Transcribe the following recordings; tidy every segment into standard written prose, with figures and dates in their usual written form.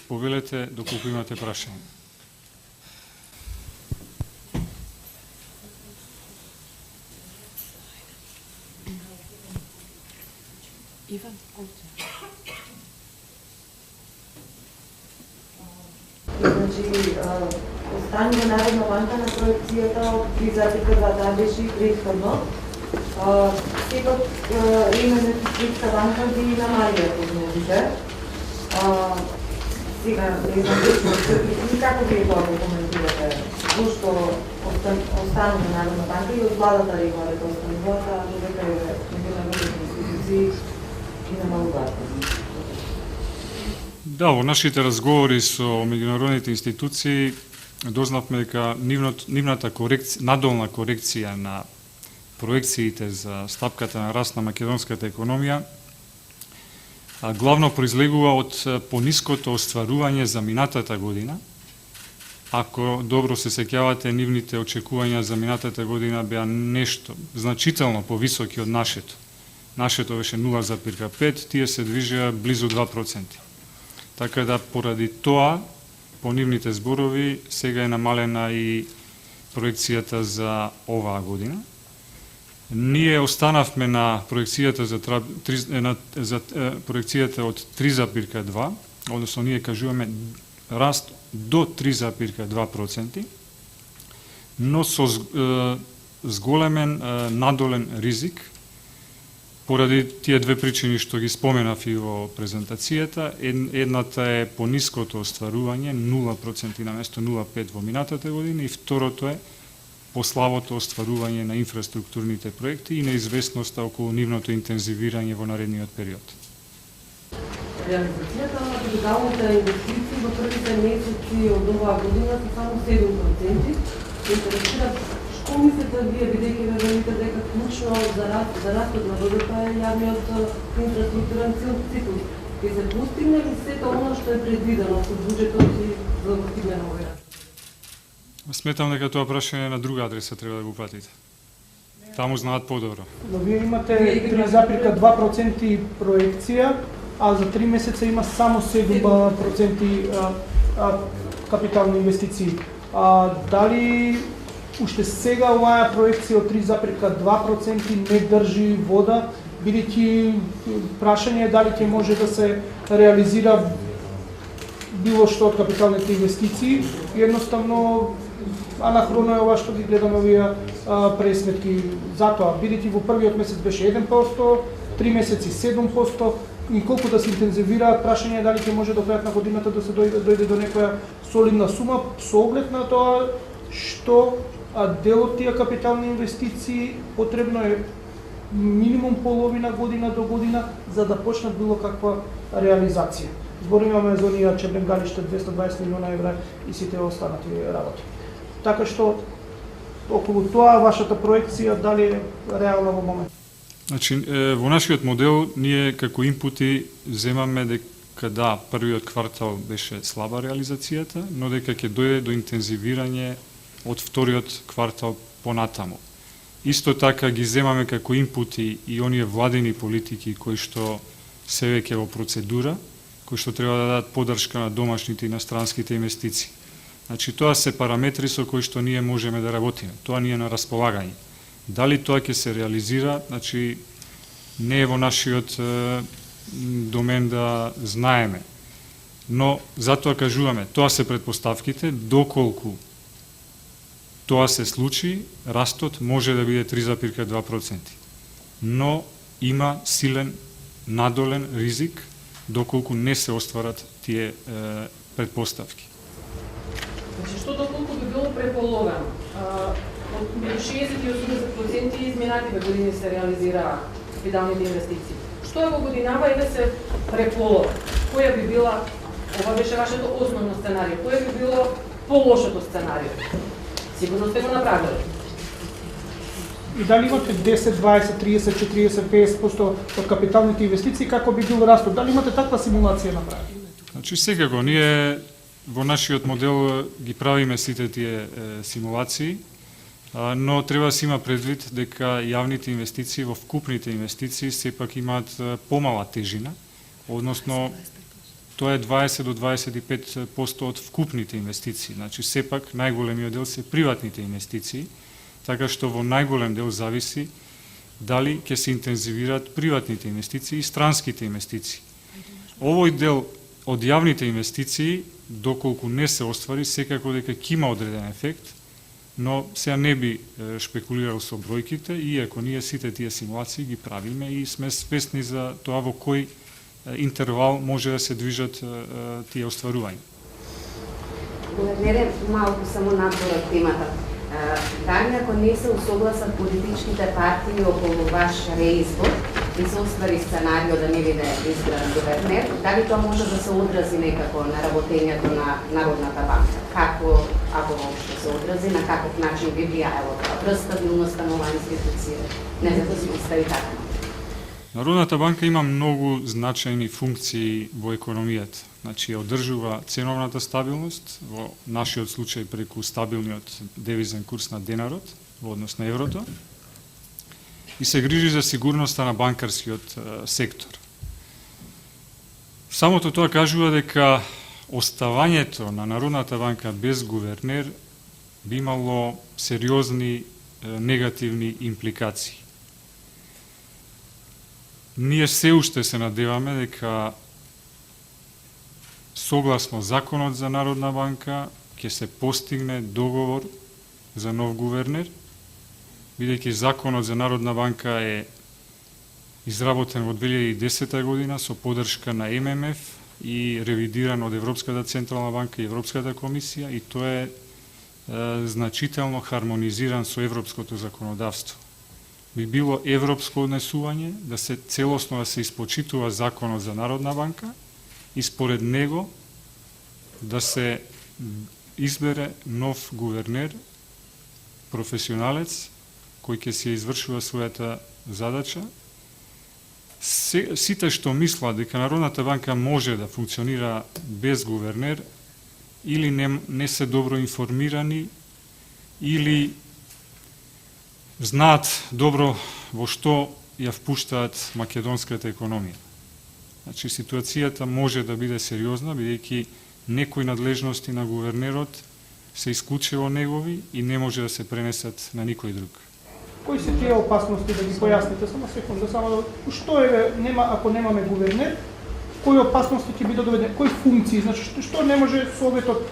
повелете доколку имате прашање. Иван, Значи, останува Народна банка на проекцијата од 3,2 да беше и претходно. Сепак имаме Светска банка ги намалија прогнозите. Сега, не знам, како ви тоа го коментирате? Зошто останува Народна банка и од владата регуларите остануваат, а додека е меѓународните институции и намалуваат? Да, во нашите разговори со меѓународните институции дознавме дека нивната надолна корекција на проекциите за стапката на раст на македонската економија главно произлегува од пониското остварување за минатата година. Ако добро се сеќавате, нивните очекувања за минатата година беа нешто значително повисоки од нашето. Нашето беше 0,5, тие се движеа близу 2%. Така да поради тоа, по нивните зборови, сега е намалена и проекцијата за оваа година. Ние останавме на проекцијата од 3,2, односно ние кажуваме раст до 3,2%, но со зголемен надолен ризик, поради тие две причини што ги споменав и во презентацијата. Едната е пониското остварување, 0% на место 0,5 во минатата година, и второто е послабото остварување на инфраструктурните проекти и неизвестноста околу нивното интензивирање во наредниот период. Реализацијата на капиталните инвестиции во првите месеци од оваа година се само 7%. Интересира што мислите вие, бидејќи ве велите дека клучно за растот на БВП е јавниот инфраструктурен цикл? Ќе се постигне ли сето оно што е предвидено со буџетот и за да постигне на овој раст? Сметам дека тоа прашање на друга адреса треба да го пратите. Таму знаат подобро. Но вие имате 3,2% проекција, а за 3 месеца има само 7% капитални инвестиции. Дали уште сега оваа проекција од 3,2% не држи вода, бидејќи прашање е дали ќе може да се реализира било што од капиталните инвестиции. Едноставно анахроно е ова што ги гледаме овие пресметки. Затоа, бидејќи во првиот месец беше 1%, 3 месеци 7%, и колку да се интензивираат, прашање е дали ќе може до крајот на годината да се дојде до некоја солидна сума, со оглед на тоа што дел од тие капитални инвестиции потребно е минимум половина година до година за да почнат било каква реализација. Зборимаме за оние чебенгалишта 220 милиона евра и сите останати работи. Така што околу тоа вашата проекција дали е реална во момент? Значи, во нашиот модел ние како инпути земаме дека да, првиот квартал беше слаба реализацијата, но дека ќе дојде до интензивирање од вториот квартал понатаму. Исто така ги земаме како инпути и оние владени политики кои што се веќе во процедура, кои што треба да дадат поддршка на домашните и иностранските инвестиции. Значи, тоа се параметри со кои што ние можеме да работиме. Тоа ни е на располагање. Дали тоа ќе се реализира, значи, не е во нашиот домен да знаеме. Но, затоа кажуваме, тоа се предпоставките, доколку тоа се случи, растот може да биде 3,2%. Но има силен надолен ризик доколку не се остварат тие предпоставки. Значи, што доколку би било преполовено? Од 60 и 80% изминативе години се реализираа капиталните инвестиции. Што е во годинава и да се преполова? Која би била, ова беше вашето основно сценарио, која би било полошото сценарио? Сигурно сте го направили. И дали имате 10, 20, 30, 40, 50% од капиталните инвестиции, како би бил растот? Дали имате таква симулација направена? Значи, секако, ние во нашиот модел ги правиме сите тие симулации, но треба да се има предвид дека јавните инвестиции во вкупните инвестиции сепак имаат помала тежина, односно тоа е 20 до 25% од вкупните инвестиции. Значи, сепак, најголемиот дел се приватните инвестиции, така што во најголем дел зависи дали ќе се интензивираат приватните инвестиции и странските инвестиции. Овој дел од јавните инвестиции, доколку не се оствари, секако дека ќе има одреден ефект, но сега не би шпекулирал со бројките, иако ние сите тие симулации ги правиме и сме свесни за тоа во кој интервал може да се движат тие остварувања. Гувернере, малку само надвор од темата. Дали ако не се усогласат политичките партии околу ваш реизбор и се оствари сценарио да не биде избран гувернер, дали тоа може да се одрази некако на работењето на Народната банка? Како, ако воопшто се одрази, на каков начин би влијаело тоа врз стабилноста на оваа институција, независимоста и така? Народната банка има многу значајни функции во економијата. Значи, одржува ценовната стабилност, во нашиот случај преку стабилниот девизен курс на денарот во однос на еврото, и се грижи за сигурноста на банкарскиот сектор. Самото тоа кажува дека оставањето на Народната банка без гувернер би имало сериозни негативни импликации. Ние се уште се надеваме дека согласно законот за Народна банка ќе се постигне договор за нов гувернер, бидејќи законот за Народна банка е изработен во 2010 година со поддршка на ММФ и ревидиран од Европската централна банка и Европската комисија, и тоа е значително хармонизиран со европското законодавство. Би било европско однесување да се целосно да се испочитува законот за Народна банка и според него да се избере нов гувернер, професионалец, кој ќе се извршува својата задача. Сите што мислат дека Народната банка може да функционира без гувернер, или не се добро информирани, или знаат добро во што ја впуштаат македонската економија. Значи, ситуацијата може да биде сериозна, бидејќи некои надлежности на гувернерот се исклучиво негови и не може да се пренесат на никој друг. Кои се тие опасности, да ги појасните? Само секунда, само што е, ако немаме гувернер, кои опасности ќе бидат доведени, кои функции, значи што не може Советот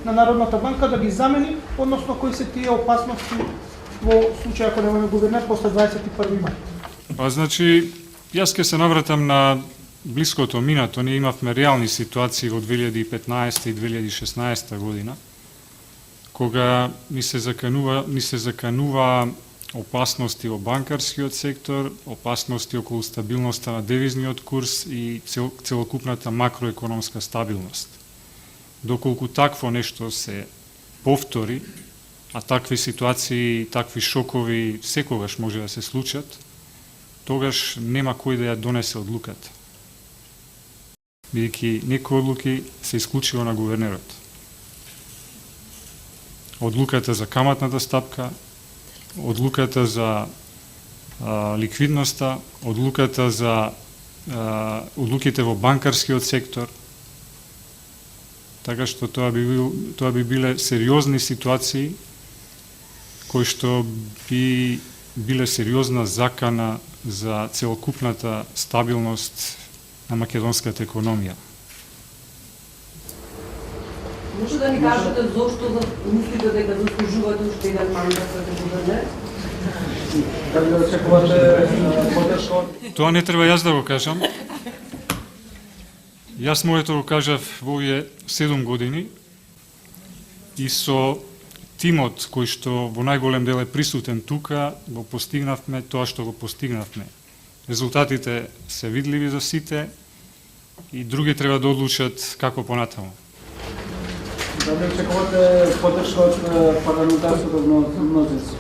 на Народната банка да ги замени, односно кои се тие опасности во случај ако немаме гувернер после 21 мај? Па, значи, јас ќе се навратам на блиското минато. Ние имавме реални ситуации во 2015 и 2016 година, кога ни се заканува опасности во банкарскиот сектор, опасности околу стабилноста на девизниот курс и целокупната макроекономска стабилност. Доколку такво нешто се повтори, а такви ситуации, такви шокови секогаш може да се случат, тогаш нема кој да ја донесе одлуката. Бидејќи некои одлуки се исклучиво на гувернерот. Одлуката за каматната стапка, одлуката за ликвидноста, одлуката за одлуките во банкарскиот сектор. Така што тоа би биле сериозни ситуации кои што би биле сериозна закана за целокупната стабилност на македонската економија. Може да ни кажете зошто мислите дека заслужувате уште еден мандат како гувернер? Дали да очекувате поддршка? Тоа не треба јас да го кажам. Јас моето го кажав во овие 7 години и со тимот кој што во најголем дел е присутен тука, го постигнавме тоа што го постигнавме. Резултатите се видливи за сите и други треба да одлучат како понатаму. Дали очекувате поддршка од парламентарското мнозинство?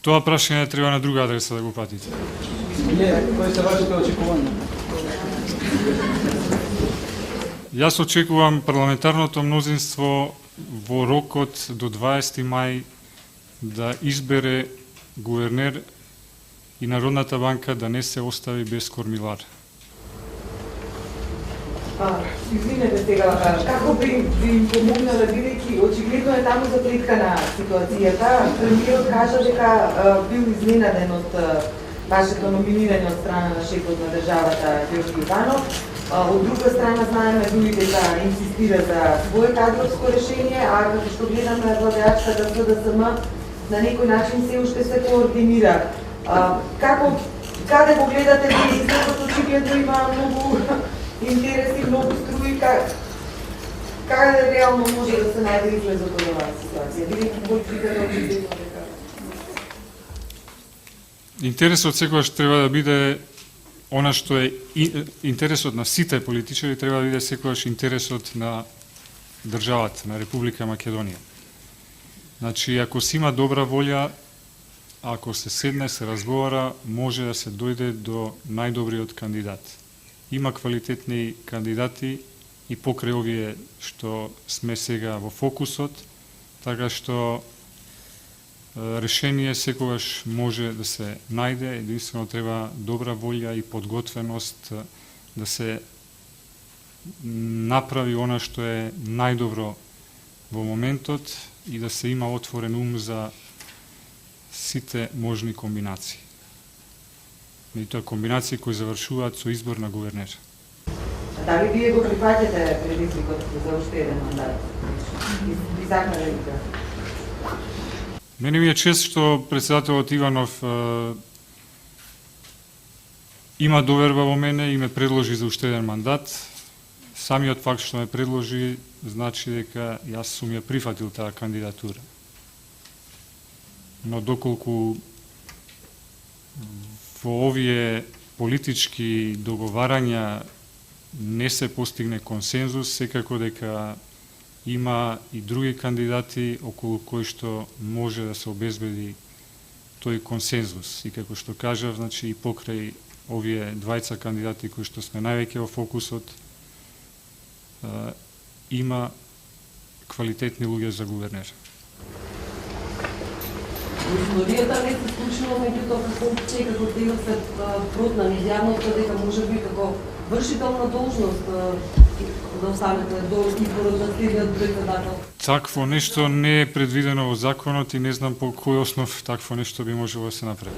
Тоа прашање треба на друга адреса да го патите. Кои се вашите очекувања? Јас очекувам парламентарното мнозинство во рокот до 20 мај да избере гувернер и Народната банка да не се остави без кормилар. Извинете сега, како би им помогнала, бидејќи очигледно е таму заплеткана ситуацијата. Премиерот кажа дека бил изненаден од вашето номинирање од страна на шефот на државата Ѓорѓе Иванов. Од друга страна знаеме дури дека инсистира за свое кадровско решение, а како што гледаме владеачката СДСМ на некој начин се уште се координира. Каде го гледате вие? Изгледот очигледно има многу интереси, многу струи, каде реално може да се најде излез од оваа ситуација? Бидејќи политиката очигледно дека Интересот секогаш треба да биде она што е интересот на сите политичари, треба да биде секогаш интересот на државата, на Република Македонија. Значи, ако се има добра волја, ако се седне, се разговара, може да се дојде до најдобриот кандидат. Има квалитетни кандидати и покрај овие што сме сега во фокусот, така што решение секогаш може да се најде, единствено треба добра волја и подготвеност да се направи она што е најдобро во моментот и да се има отворен ум за сите можни комбинации. И тоа комбинации кои завршуваат со избор на гувернер. Дали вие го прифаќате предизвикот за уште еден мандат? И сакна да Мене ми е чест што председателот Иванов има доверба во мене и ме предложи за уште еден мандат. Самиот факт што ме предложи значи дека јас сум ја прифатил таа кандидатура. Но доколку во овие политички договарања не се постигне консензус, секако дека има и други кандидати околу кои што може да се обезбеди тој консензус. И како што кажав, значи и покрај овие двајца кандидати кои што сме највеќе во фокусот, има квалитетни луѓе за гувернер. Историјата не се случила меѓутоа како опција, како дел се продна низ јавноста дека можеби како вршител на должност да останете до изборот на следниот председател. Такво нешто не е предвидено во законот и не знам по кој основ такво нешто би можело да се направи.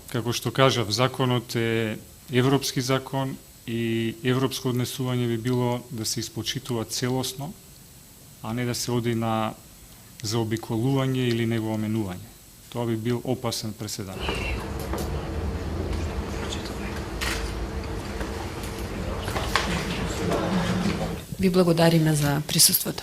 Како што кажав, законот е европски закон и европско однесување би било да се испочитува целосно, а не да се оди на заобиколување или негово менување. Тоа би бил опасен преседан. Ви благодариме за присуството.